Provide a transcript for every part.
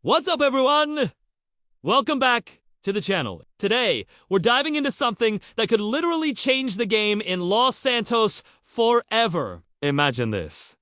What's up, everyone? Welcome back to the channel. Today, we're diving into something that could literally change the game in Los Santos forever. Imagine this.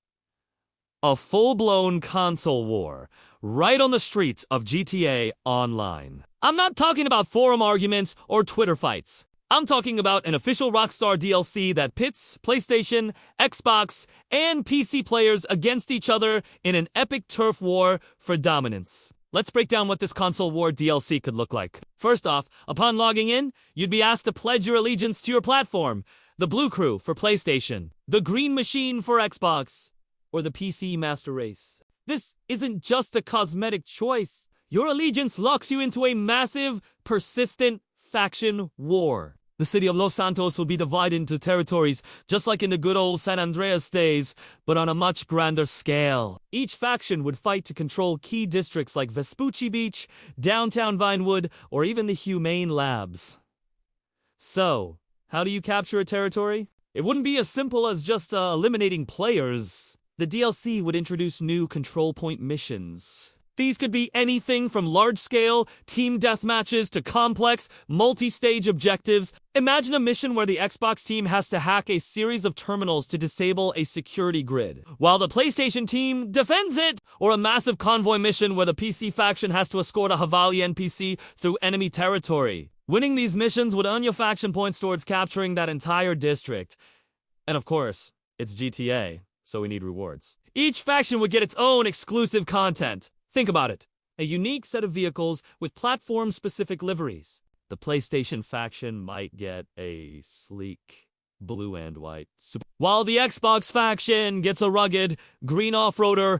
A full-blown console war right on the streets of GTA Online. I'm not talking about forum arguments or Twitter fights. I'm talking about an official Rockstar DLC that pits PlayStation, Xbox, and PC players against each other in an epic turf war for dominance. Let's break down what this console war DLC could look like. First off, upon logging in, you'd be asked to pledge your allegiance to your platform. The Blue Crew for PlayStation, the Green Machine for Xbox, or the PC Master Race. This isn't just a cosmetic choice. Your allegiance locks you into a massive, persistent faction war. The city of Los Santos will be divided into territories, just like in the good old San Andreas days, but on a much grander scale. Each faction would fight to control key districts like Vespucci Beach, downtown Vinewood, or even the Humane Labs. So, how do you capture a territory? It wouldn't be as simple as just eliminating players. The DLC would introduce new control point missions. These could be anything from large-scale team deathmatches to complex, multi-stage objectives. Imagine a mission where the Xbox team has to hack a series of terminals to disable a security grid, while the PlayStation team defends it, or a massive convoy mission where the PC faction has to escort a Havali NPC through enemy territory. Winning these missions would earn you faction points towards capturing that entire district. And of course, it's GTA, so we need rewards. Each faction would get its own exclusive content. Think about it. A unique set of vehicles with platform-specific liveries. The PlayStation faction might get a sleek blue and white, while the Xbox faction gets a rugged green off-roader,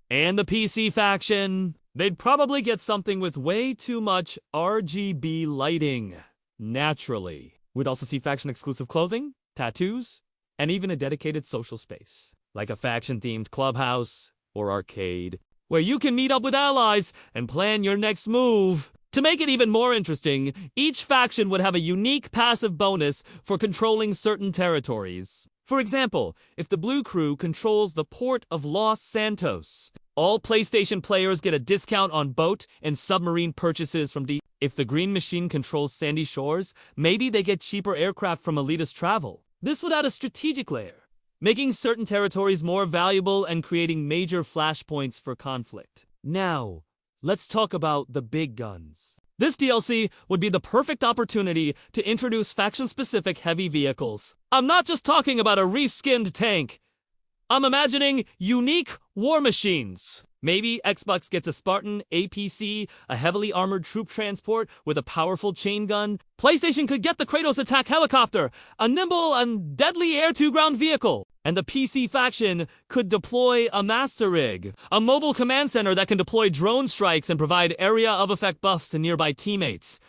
and the PC faction, they'd probably get something with way too much RGB lighting. Naturally. We'd also see faction-exclusive clothing, tattoos, and even a dedicated social space, like a faction-themed clubhouse or arcade, where you can meet up with allies and plan your next move. To make it even more interesting, each faction would have a unique passive bonus for controlling certain territories. For example, if the Blue Crew controls the port of Los Santos, all PlayStation players get a discount on boat and submarine purchases from If the Green Machine controls Sandy Shores, maybe they get cheaper aircraft from Elitist Travel. This would add a strategic layer, making certain territories more valuable and creating major flashpoints for conflict. Now, let's talk about the big guns. This DLC would be the perfect opportunity to introduce faction-specific heavy vehicles. I'm not just talking about a reskinned tank. I'm imagining unique war machines. Maybe Xbox gets a Spartan APC, a heavily armored troop transport with a powerful chain gun. PlayStation could get the Kratos attack helicopter, a nimble and deadly air-to-ground vehicle. And the PC faction could deploy a Master Rig, a mobile command center that can deploy drone strikes and provide area of effect buffs to nearby teammates.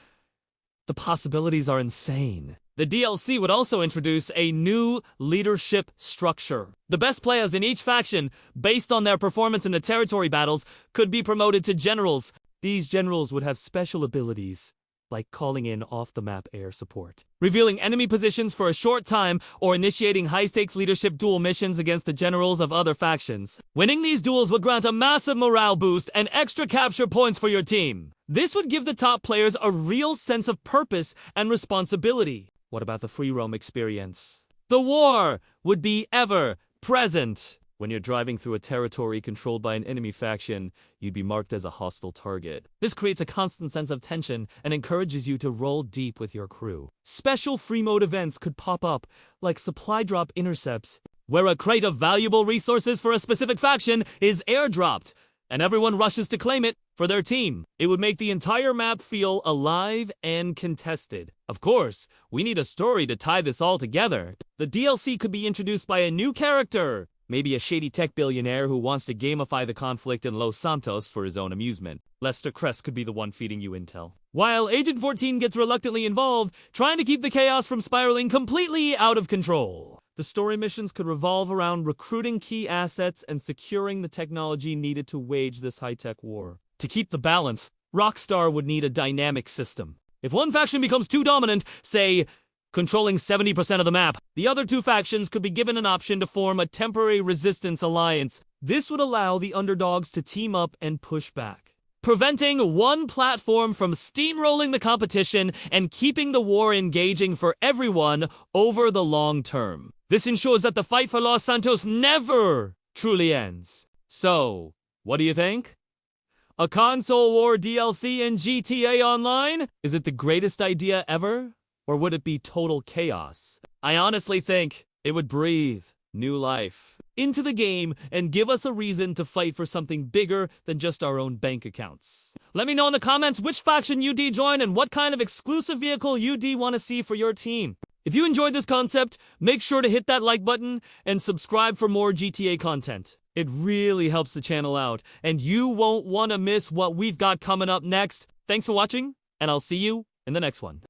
The possibilities are insane. The DLC would also introduce a new leadership structure. The best players in each faction, based on their performance in the territory battles, could be promoted to generals. These generals would have special abilities, like calling in off-the-map air support, revealing enemy positions for a short time, or initiating high-stakes leadership duel missions against the generals of other factions. Winning these duels would grant a massive morale boost and extra capture points for your team. This would give the top players a real sense of purpose and responsibility. What about the free roam experience? The war would be ever present. When you're driving through a territory controlled by an enemy faction, you'd be marked as a hostile target. This creates a constant sense of tension and encourages you to roll deep with your crew. Special free mode events could pop up, like supply drop intercepts, where a crate of valuable resources for a specific faction is airdropped, and everyone rushes to claim it for their team. It would make the entire map feel alive and contested. Of course, we need a story to tie this all together. The DLC could be introduced by a new character, maybe a shady tech billionaire who wants to gamify the conflict in Los Santos for his own amusement. Lester Crest could be the one feeding you intel, while Agent 14 gets reluctantly involved, trying to keep the chaos from spiraling completely out of control. The story missions could revolve around recruiting key assets and securing the technology needed to wage this high-tech war. To keep the balance, Rockstar would need a dynamic system. If one faction becomes too dominant, say, controlling 70% of the map, the other two factions could be given an option to form a temporary resistance alliance. This would allow the underdogs to team up and push back. preventing one platform from steamrolling the competition and keeping the war engaging for everyone over the long term. This ensures that the fight for Los Santos never truly ends. So, what do you think? A console war DLC in GTA Online? Is it the greatest idea ever? Or would it be total chaos? I honestly think it would breathe new life into the game and give us a reason to fight for something bigger than just our own bank accounts. Let me know in the comments which faction you'd join and what kind of exclusive vehicle you'd want to see for your team. If you enjoyed this concept, make sure to hit that like button and subscribe for more GTA content. It really helps the channel out, and you won't want to miss what we've got coming up next. Thanks for watching, and I'll see you in the next one.